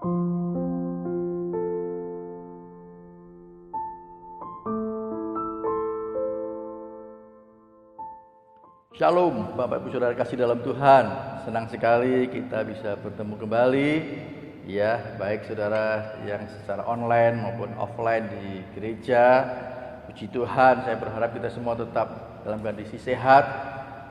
Shalom, Bapak Ibu Saudara kasih dalam Tuhan. Senang sekali kita bisa bertemu kembali. Ya, baik saudara yang secara online maupun offline di gereja. Puji Tuhan, saya berharap kita semua tetap dalam kondisi sehat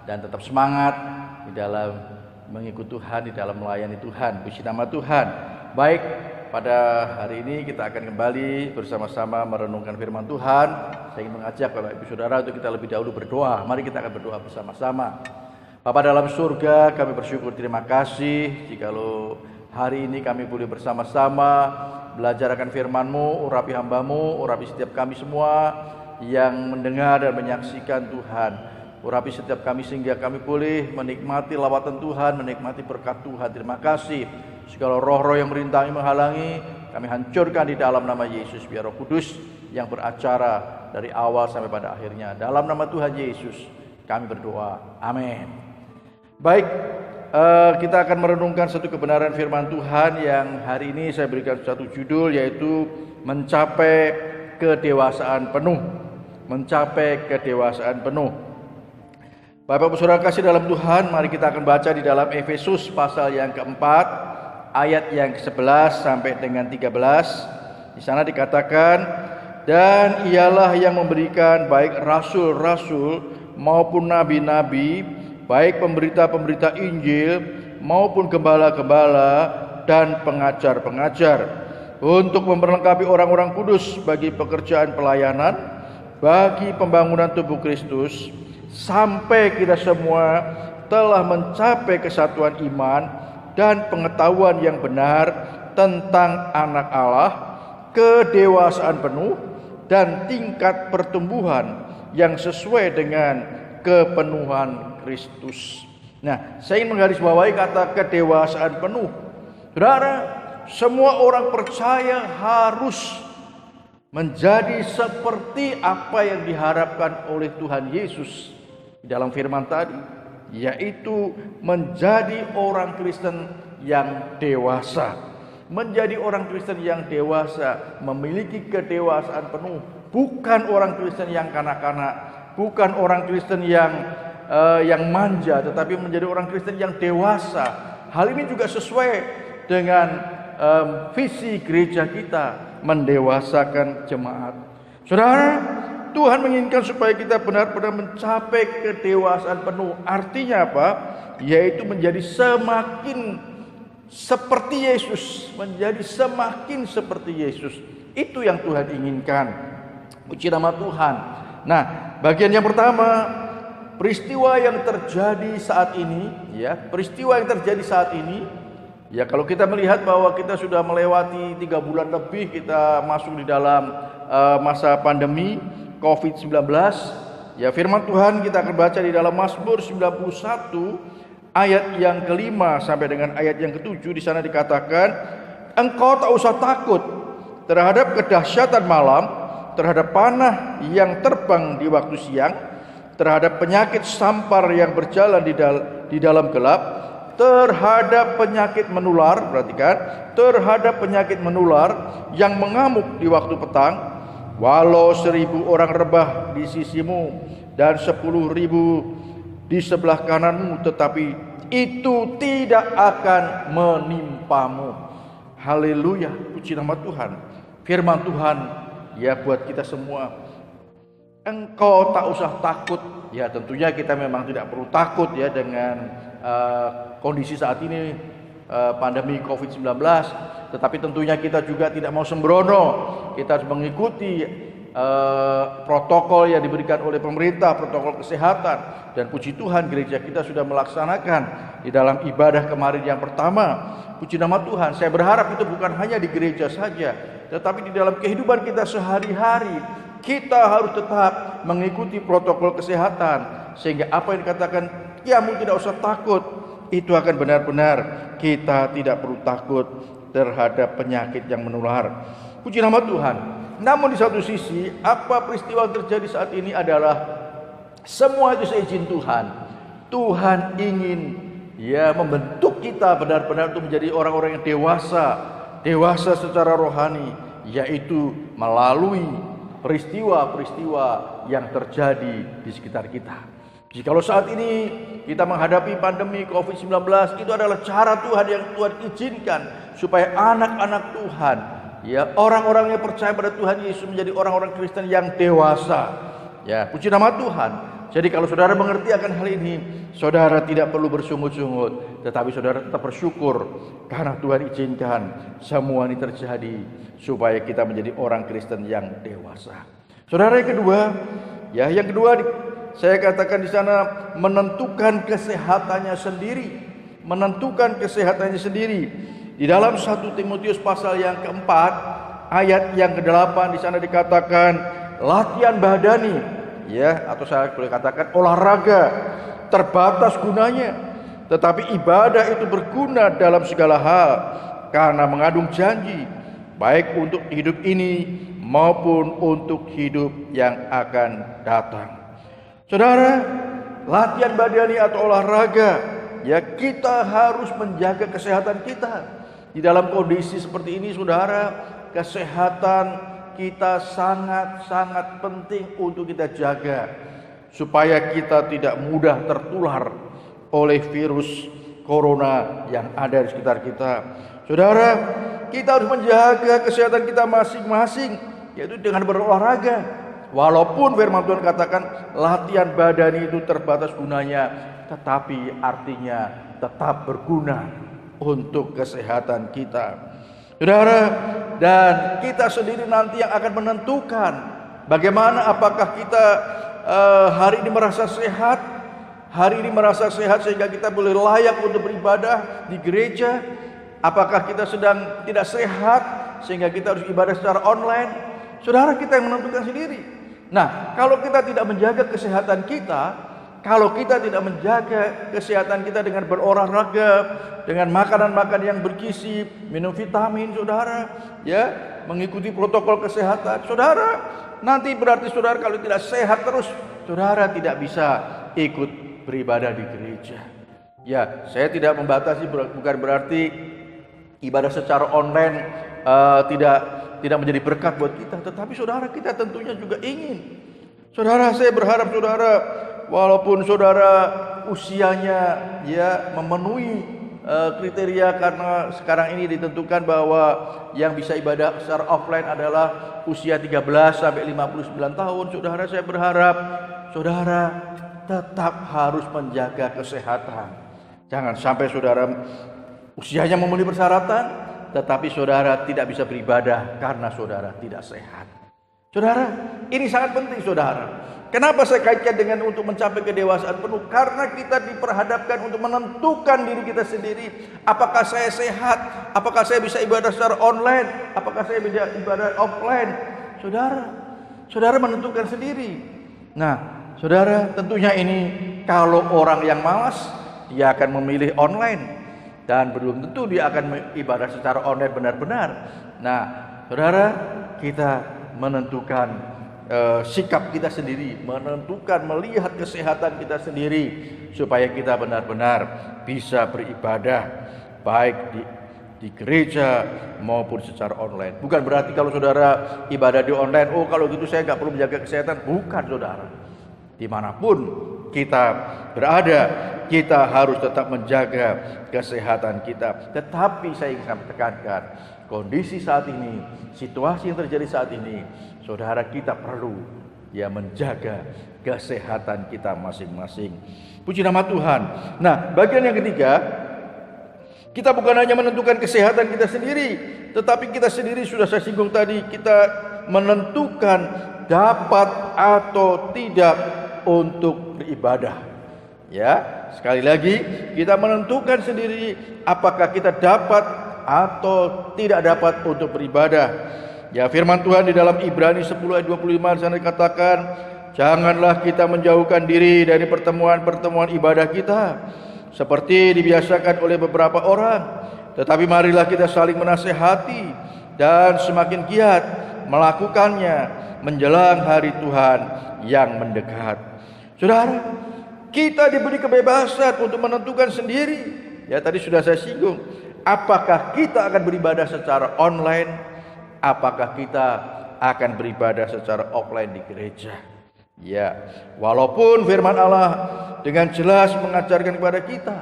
dan tetap semangat di dalam mengikuti Tuhan, di dalam melayani Tuhan. Puji nama Tuhan. Baik, pada hari ini kita akan kembali bersama-sama merenungkan firman Tuhan. Saya ingin mengajak Bapak Ibu Saudara untuk kita lebih dahulu berdoa. Mari kita akan berdoa bersama-sama. Bapa dalam surga, kami bersyukur, terima kasih jikalau hari ini kami boleh bersama-sama belajar akan firman-Mu, urapi hamba-Mu, urapi setiap kami semua yang mendengar dan menyaksikan Tuhan. Urapi setiap kami sehingga kami boleh menikmati lawatan Tuhan, menikmati berkat Tuhan. Terima kasih. Segala roh-roh yang merintangi, menghalangi, kami hancurkan di dalam nama Yesus. Biar Roh Kudus yang beracara dari awal sampai pada akhirnya. Dalam nama Tuhan Yesus kami berdoa. Amin. Baik, kita akan merenungkan satu kebenaran firman Tuhan yang hari ini saya berikan satu judul, yaitu mencapai kedewasaan penuh. Mencapai kedewasaan penuh. Bapak Ibu Saudara kasih dalam Tuhan, mari kita akan baca di dalam Efesus pasal yang keempat, ayat yang ke-11 sampai dengan 13. Di sana dikatakan, dan ialah yang memberikan baik rasul-rasul maupun nabi-nabi, baik pemberita-pemberita Injil maupun gembala-gembala dan pengajar-pengajar, untuk memperlengkapi orang-orang kudus bagi pekerjaan pelayanan, bagi pembangunan tubuh Kristus, sampai kita semua telah mencapai kesatuan iman dan pengetahuan yang benar tentang anak Allah, kedewasaan penuh dan tingkat pertumbuhan yang sesuai dengan kepenuhan Kristus. Nah, saya ingin menggarisbawahi kata kedewasaan penuh. Saudara, semua orang percaya harus menjadi seperti apa yang diharapkan oleh Tuhan Yesus di dalam firman tadi, yaitu menjadi orang Kristen yang dewasa. Menjadi orang Kristen yang dewasa, memiliki kedewasaan penuh, bukan orang Kristen yang kanak-kanak, bukan orang Kristen yang manja, tetapi menjadi orang Kristen yang dewasa. Hal ini juga sesuai dengan visi gereja kita, mendewasakan jemaat. Saudara, Tuhan menginginkan supaya kita benar-benar mencapai kedewasaan penuh. Artinya apa? Yaitu menjadi semakin seperti Yesus, menjadi semakin seperti Yesus. Itu yang Tuhan inginkan. Puji nama Tuhan. Nah, bagian yang pertama, peristiwa yang terjadi saat ini, ya, peristiwa yang terjadi saat ini, ya, kalau kita melihat bahwa kita sudah melewati 3 bulan lebih, kita masuk di dalam masa pandemi COVID-19, ya, firman Tuhan kita akan baca di dalam Mazmur 91 ayat yang ke-5 sampai dengan ayat yang ke-7. Di sana dikatakan, engkau tak usah takut terhadap kedahsyatan malam, terhadap panah yang terbang di waktu siang, terhadap penyakit sampar yang berjalan di dalam gelap, terhadap penyakit menular, perhatikan, terhadap penyakit menular yang mengamuk di waktu petang. Walau 1000 orang rebah di sisimu dan 10.000 di sebelah kananmu, tetapi itu tidak akan menimpamu. Haleluya, puji nama Tuhan. Firman Tuhan, ya, buat kita semua. Engkau tak usah takut. Ya, tentunya kita memang tidak perlu takut, ya, dengan kondisi saat ini, pandemi COVID-19. Tetapi tentunya kita juga tidak mau sembrono. Kita harus mengikuti protokol yang diberikan oleh pemerintah, protokol kesehatan. Dan puji Tuhan, gereja kita sudah melaksanakan di dalam ibadah kemarin yang pertama. Puji nama Tuhan. Saya berharap itu bukan hanya di gereja saja, tetapi di dalam kehidupan kita sehari-hari, kita harus tetap mengikuti protokol kesehatan, sehingga apa yang dikatakan, kamu tidak usah takut, itu akan benar-benar kita tidak perlu takut terhadap penyakit yang menular. Puji nama Tuhan. Namun di satu sisi, apa peristiwa yang terjadi saat ini adalah semua itu seizin Tuhan. Tuhan ingin, ya, membentuk kita benar-benar untuk menjadi orang-orang yang dewasa, dewasa secara rohani, yaitu melalui peristiwa-peristiwa yang terjadi di sekitar kita. Jikalau saat ini kita menghadapi pandemi COVID-19, itu adalah cara Tuhan yang Tuhan izinkan supaya anak-anak Tuhan, ya, orang-orang yang percaya pada Tuhan Yesus menjadi orang-orang Kristen yang dewasa. Ya, puji nama Tuhan. Jadi kalau saudara mengerti akan hal ini, saudara tidak perlu bersungut-sungut, tetapi saudara tetap bersyukur karena Tuhan izinkan semua ini terjadi supaya kita menjadi orang Kristen yang dewasa. Saudara, yang kedua saya katakan di sana menentukan kesehatannya sendiri, Di dalam 1 Timotius pasal yang keempat ayat yang ke-8 di sana dikatakan latihan badani, ya, atau saya boleh katakan olahraga terbatas gunanya, tetapi ibadah itu berguna dalam segala hal karena mengandung janji baik untuk hidup ini maupun untuk hidup yang akan datang. Saudara, latihan badani atau olahraga, ya, kita harus menjaga kesehatan kita. Di dalam kondisi seperti ini, saudara, kesehatan kita sangat-sangat penting untuk kita jaga supaya kita tidak mudah tertular oleh virus corona yang ada di sekitar kita. Saudara, kita harus menjaga kesehatan kita masing-masing, yaitu dengan berolahraga. Walaupun firman Tuhan katakan latihan badani itu terbatas gunanya, tetapi artinya tetap berguna untuk kesehatan kita. Saudara, dan kita sendiri nanti yang akan menentukan bagaimana, apakah kita hari ini merasa sehat sehingga kita boleh layak untuk beribadah di gereja, apakah kita sedang tidak sehat sehingga kita harus ibadah secara online. Saudara, kita yang menentukan sendiri. Nah, kalau kita tidak menjaga kesehatan kita, kalau kita tidak menjaga kesehatan kita dengan berolahraga, dengan makanan-makanan yang bergizi, minum vitamin, saudara, ya, mengikuti protokol kesehatan, saudara, nanti berarti saudara kalau tidak sehat terus, saudara tidak bisa ikut beribadah di gereja. Ya, saya tidak membatasi, bukan berarti ibadah secara online tidak menjadi berkat buat kita, tetapi saudara, kita tentunya juga ingin. Saudara, saya berharap saudara, walaupun saudara usianya, ya, memenuhi kriteria, karena sekarang ini ditentukan bahwa yang bisa ibadah secara offline adalah usia 13 sampai 59 tahun. Saudara, saya berharap saudara tetap harus menjaga kesehatan. Jangan sampai saudara usianya memenuhi persyaratan, tetapi saudara tidak bisa beribadah karena saudara tidak sehat. Saudara, ini sangat penting, saudara. Kenapa saya kaitkan dengan untuk mencapai kedewasaan penuh? Karena kita diperhadapkan untuk menentukan diri kita sendiri. Apakah saya sehat? Apakah saya bisa ibadah secara online? Apakah saya bisa ibadah offline? Saudara menentukan sendiri. Nah, saudara, tentunya ini kalau orang yang malas, dia akan memilih online. Dan belum tentu dia akan ibadah secara online benar-benar. Nah, saudara, kita menentukan sikap kita sendiri, menentukan melihat kesehatan kita sendiri supaya kita benar-benar bisa beribadah baik di gereja maupun secara online. Bukan berarti kalau saudara ibadah di online, oh kalau gitu saya nggak perlu menjaga kesehatan. Bukan, saudara. Dimanapun kita berada, kita harus tetap menjaga kesehatan kita. Tetapi saya ingin tekankan, kondisi saat ini, situasi yang terjadi saat ini, saudara, kita perlu menjaga kesehatan kita masing-masing. Puji nama Tuhan. Nah, bagian yang ketiga, kita bukan hanya menentukan kesehatan kita sendiri, tetapi kita sendiri sudah saya singgung tadi, kita menentukan dapat atau tidak untuk beribadah. Ya, sekali lagi kita menentukan sendiri apakah kita dapat atau tidak dapat untuk beribadah. Ya, firman Tuhan di dalam Ibrani 10 ayat 25 di sana dikatakan, janganlah kita menjauhkan diri dari pertemuan-pertemuan ibadah kita seperti dibiasakan oleh beberapa orang, tetapi marilah kita saling menasehati dan semakin giat melakukannya menjelang hari Tuhan yang mendekat. Saudara, kita diberi kebebasan untuk menentukan sendiri. Ya, tadi sudah saya singgung, Apakah kita akan beribadah secara online? Apakah kita akan beribadah secara offline di gereja? Ya, walaupun firman Allah dengan jelas mengajarkan kepada kita,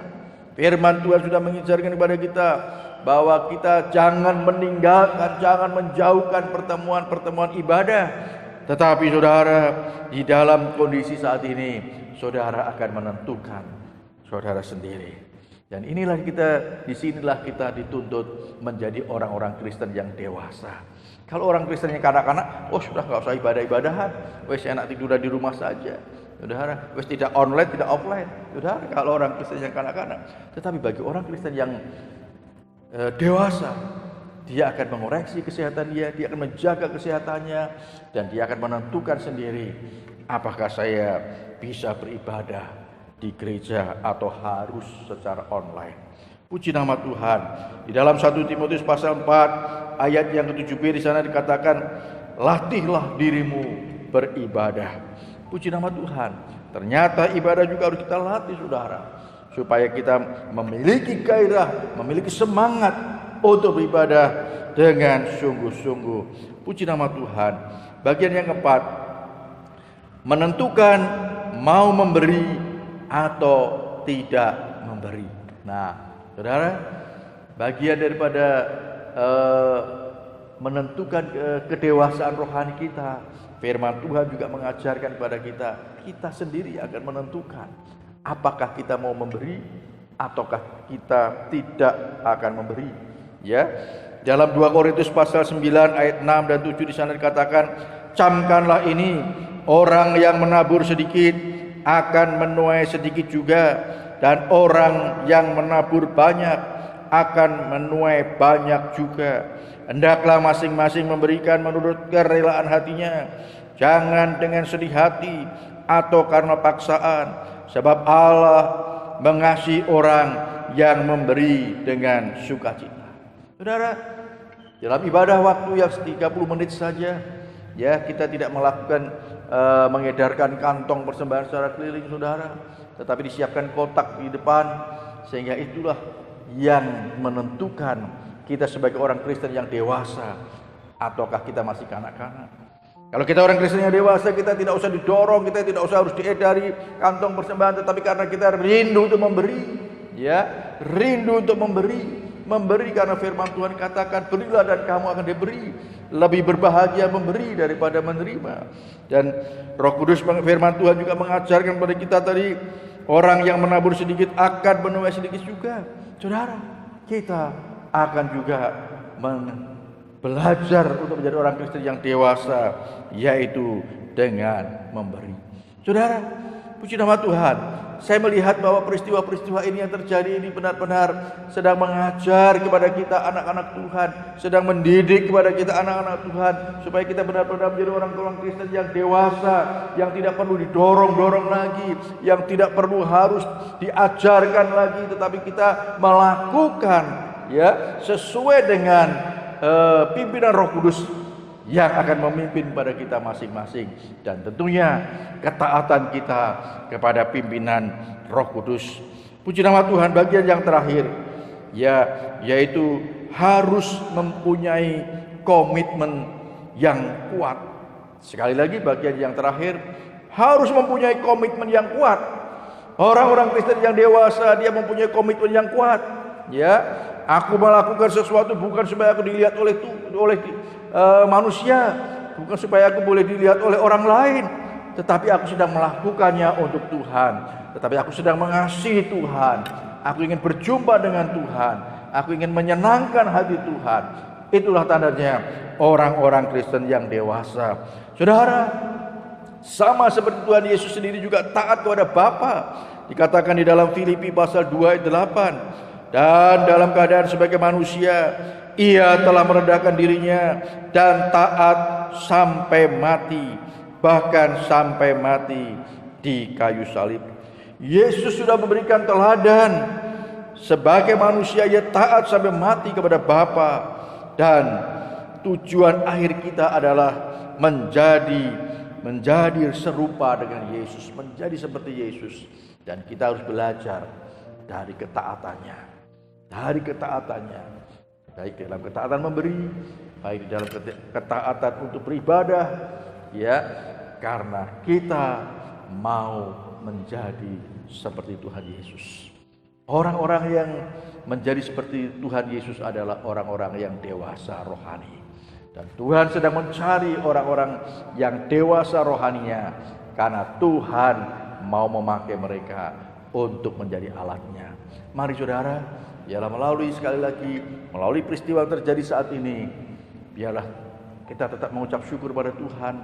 firman Tuhan sudah mengajarkan kepada kita bahwa kita jangan meninggalkan, jangan menjauhkan pertemuan-pertemuan ibadah. Tetapi saudara, di dalam kondisi saat ini, saudara akan menentukan saudara sendiri. Dan disinilah kita dituntut menjadi orang-orang Kristen yang dewasa. Kalau orang Kristen yang kanak-kanak, sudah nggak usah ibadah-ibadahan, wes enak tidur di rumah saja. Saudara, wes tidak online, tidak offline. Saudara, kalau orang Kristen yang kanak-kanak. Tetapi bagi orang Kristen yang dewasa, dia akan mengoreksi kesehatan dia akan menjaga kesehatannya, dan dia akan menentukan sendiri apakah saya bisa beribadah di gereja atau harus secara online. Puji nama Tuhan. Di dalam 1 Timotius pasal 4 ayat yang ke-7b di sana dikatakan, latihlah dirimu beribadah. Puji nama Tuhan. Ternyata ibadah juga harus kita latih, saudara, supaya kita memiliki gairah, memiliki semangat untuk beribadah dengan sungguh-sungguh. Puji nama Tuhan. Bagian yang keempat, menentukan mau memberi atau tidak memberi. Nah, saudara, bagian daripada menentukan kedewasaan rohani kita, firman Tuhan juga mengajarkan kepada kita sendiri akan menentukan apakah kita mau memberi ataukah kita tidak akan memberi. Ya, dalam 2 Korintus pasal 9 ayat 6 dan 7 di sana dikatakan, camkanlah ini, orang yang menabur sedikit akan menuai sedikit juga, dan orang yang menabur banyak akan menuai banyak juga. Hendaklah masing-masing memberikan menurut kerelaan hatinya, jangan dengan sedih hati atau karena paksaan, sebab Allah mengasihi orang yang memberi dengan sukacita. Saudara, dalam ibadah waktu yang 30 menit saja, ya, kita tidak melakukan mengedarkan kantong persembahan secara keliling, saudara, tetapi disiapkan kotak di depan, sehingga itulah yang menentukan kita sebagai orang Kristen yang dewasa ataukah kita masih kanak-kanak. Kalau kita orang Kristen yang dewasa, kita tidak usah didorong, kita tidak usah harus diedari kantong persembahan, tetapi karena kita rindu untuk memberi, ya, rindu untuk memberi karena firman Tuhan katakan, berilah dan kamu akan diberi. Lebih berbahagia memberi daripada menerima. Dan Roh Kudus, firman Tuhan juga mengajarkan kepada kita tadi, orang yang menabur sedikit akan menuai sedikit juga. Saudara, kita akan juga belajar untuk menjadi orang Kristen yang dewasa, yaitu dengan memberi. Saudara, puji nama Tuhan, saya melihat bahwa peristiwa-peristiwa ini yang terjadi ini benar-benar sedang mengajar kepada kita anak-anak Tuhan, sedang mendidik kepada kita anak-anak Tuhan, supaya kita benar-benar menjadi orang-orang Kristen yang dewasa, yang tidak perlu didorong-dorong lagi, yang tidak perlu harus diajarkan lagi, tetapi kita melakukan, ya, sesuai dengan pimpinan Roh Kudus yang akan memimpin pada kita masing-masing, dan tentunya ketaatan kita kepada pimpinan Roh Kudus. Puji nama Tuhan. Bagian yang terakhir, ya, yaitu harus mempunyai komitmen yang kuat. Sekali lagi, bagian yang terakhir, harus mempunyai komitmen yang kuat. Orang-orang Kristen yang dewasa, dia mempunyai komitmen yang kuat. Ya, aku melakukan sesuatu bukan supaya aku dilihat oleh manusia, bukan supaya aku boleh dilihat oleh orang lain, tetapi aku sedang melakukannya untuk Tuhan, tetapi aku sedang mengasihi Tuhan, aku ingin berjumpa dengan Tuhan, aku ingin menyenangkan hati Tuhan. Itulah tandanya orang-orang Kristen yang dewasa. Saudara, sama seperti Tuhan Yesus sendiri juga taat kepada Bapa. Dikatakan di dalam Filipi pasal 2 ayat 8, dan dalam keadaan sebagai manusia, ia telah merendahkan dirinya dan taat sampai mati, bahkan sampai mati di kayu salib. Yesus sudah memberikan teladan sebagai manusia, ia taat sampai mati kepada Bapa, dan tujuan akhir kita adalah menjadi serupa dengan Yesus, menjadi seperti Yesus, dan kita harus belajar dari ketaatannya. dari ketaatannya, baik dalam ketaatan memberi, baik dalam ketaatan untuk beribadah, ya, karena kita mau menjadi seperti Tuhan Yesus. Orang-orang yang menjadi seperti Tuhan Yesus adalah orang-orang yang dewasa rohani. Dan Tuhan sedang mencari orang-orang yang dewasa rohaninya, karena Tuhan mau memakai mereka untuk menjadi alatnya. Mari saudara, biarlah melalui sekali lagi, melalui peristiwa yang terjadi saat ini, biarlah kita tetap mengucap syukur pada Tuhan,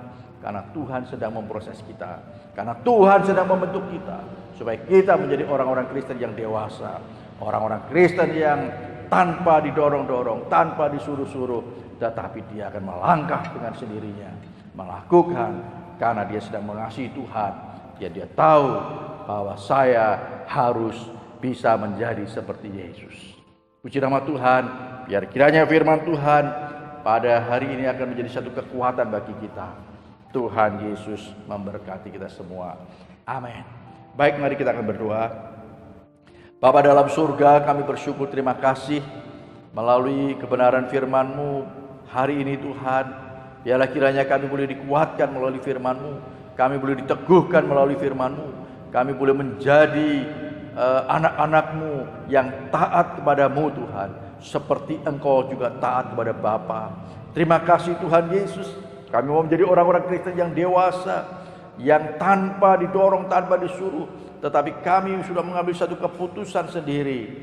karena Tuhan sedang memproses kita, karena Tuhan sedang membentuk kita, supaya kita menjadi orang-orang Kristen yang dewasa, orang-orang Kristen yang tanpa didorong-dorong, tanpa disuruh-suruh, tetapi dia akan melangkah dengan sendirinya, melakukan karena dia sedang mengasihi Tuhan. Dia tahu bahwa saya harus bisa menjadi seperti Yesus. Puji nama Tuhan, biar kiranya firman Tuhan pada hari ini akan menjadi satu kekuatan bagi kita. Tuhan Yesus memberkati kita semua. Amin. Baik, mari kita akan berdoa. Bapa dalam surga, kami bersyukur, terima kasih melalui kebenaran firman-Mu hari ini Tuhan. Biarlah kiranya kami boleh dikuatkan melalui firman-Mu, kami boleh diteguhkan melalui firman-Mu, kami boleh menjadi anak-anak-Mu yang taat kepada-Mu Tuhan, seperti Engkau juga taat kepada Bapa. Terima kasih Tuhan Yesus, kami mau menjadi orang-orang Kristen yang dewasa, yang tanpa didorong, tanpa disuruh, tetapi kami sudah mengambil satu keputusan sendiri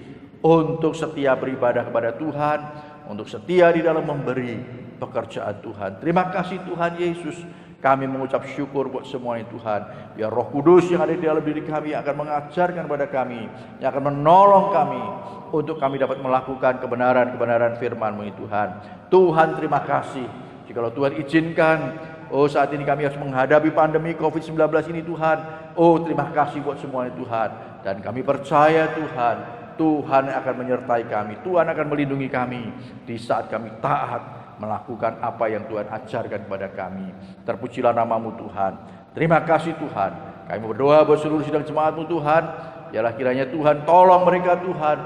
untuk setia beribadah kepada Tuhan, untuk setia di dalam memberi pekerjaan Tuhan. Terima kasih Tuhan Yesus. Kami mengucap syukur buat semuanya Tuhan. Biar Roh Kudus yang ada di dalam diri kami akan mengajarkan kepada kami, yang akan menolong kami untuk kami dapat melakukan kebenaran-kebenaran firman-Mu Tuhan. Tuhan terima kasih. Jikalau Tuhan izinkan, saat ini kami harus menghadapi pandemi COVID-19 ini Tuhan. Terima kasih buat semuanya Tuhan. Dan kami percaya Tuhan, Tuhan akan menyertai kami, Tuhan akan melindungi kami di saat kami taat melakukan apa yang Tuhan ajarkan kepada kami. Terpujilah nama-Mu Tuhan. Terima kasih Tuhan. Kami berdoa buat seluruh sidang jemaat-Mu Tuhan. Biarlah kiranya Tuhan tolong mereka Tuhan.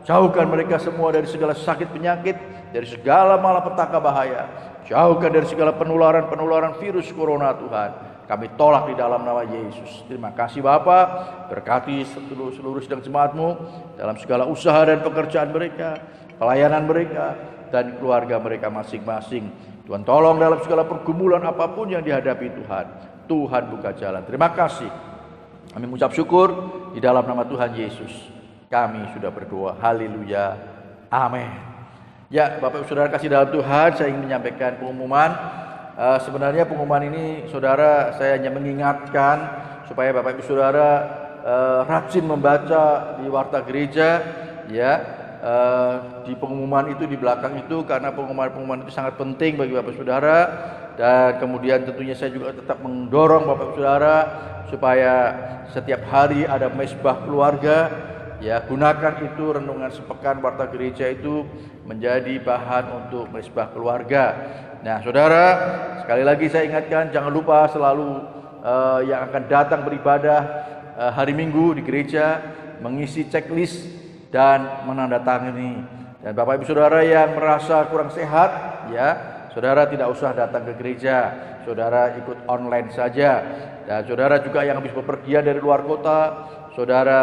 Jauhkan mereka semua dari segala sakit penyakit, dari segala malapetaka bahaya. Jauhkan dari segala penularan virus corona Tuhan. Kami tolak di dalam nama Yesus. Terima kasih Bapa. Berkati seluruh sidang jemaat-Mu dalam segala usaha dan pekerjaan mereka, pelayanan mereka, dan keluarga mereka masing-masing. Tuhan tolong dalam segala pergumulan apapun yang dihadapi Tuhan. Tuhan buka jalan. Terima kasih. Kami mengucap syukur di dalam nama Tuhan Yesus. Kami sudah berdoa. Haleluya. Amin. Ya, Bapak Saudara kasih dalam Tuhan, saya ingin menyampaikan pengumuman. Sebenarnya pengumuman ini saudara, saya hanya mengingatkan supaya Bapak Ibu Saudara rajin membaca di warta gereja, ya. Di pengumuman itu di belakang itu, karena pengumuman itu sangat penting bagi Bapak Saudara. Dan kemudian tentunya saya juga tetap mendorong Bapak Saudara supaya setiap hari ada mesbah keluarga, ya. Gunakan itu renungan sepekan warta gereja itu menjadi bahan untuk mesbah keluarga. Nah saudara, sekali lagi saya ingatkan, jangan lupa selalu yang akan datang beribadah hari Minggu di gereja mengisi checklist dan menandatangani. Dan Bapak Ibu Saudara yang merasa kurang sehat, ya, saudara tidak usah datang ke gereja, saudara ikut online saja. Dan saudara juga yang habis bepergian dari luar kota, saudara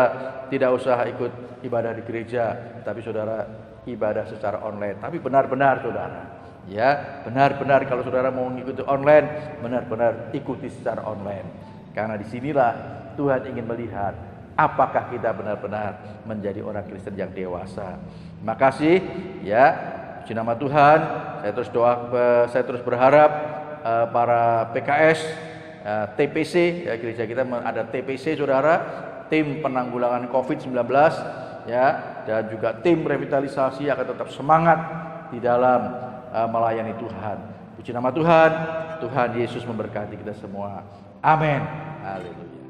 tidak usah ikut ibadah di gereja, tapi saudara ibadah secara online. Tapi benar-benar saudara, ya, benar-benar kalau saudara mau mengikuti online, benar-benar ikuti secara online. Karena disinilah Tuhan ingin melihat apakah kita benar-benar menjadi orang Kristen yang dewasa. Terima kasih, ya. Puji nama Tuhan. Saya terus berharap para PKS, TPC, ya, gereja kita ada TPC saudara, tim penanggulangan COVID-19, ya, dan juga tim revitalisasi akan tetap semangat di dalam melayani Tuhan. Puji nama Tuhan. Tuhan Yesus memberkati kita semua. Amin. Haleluya.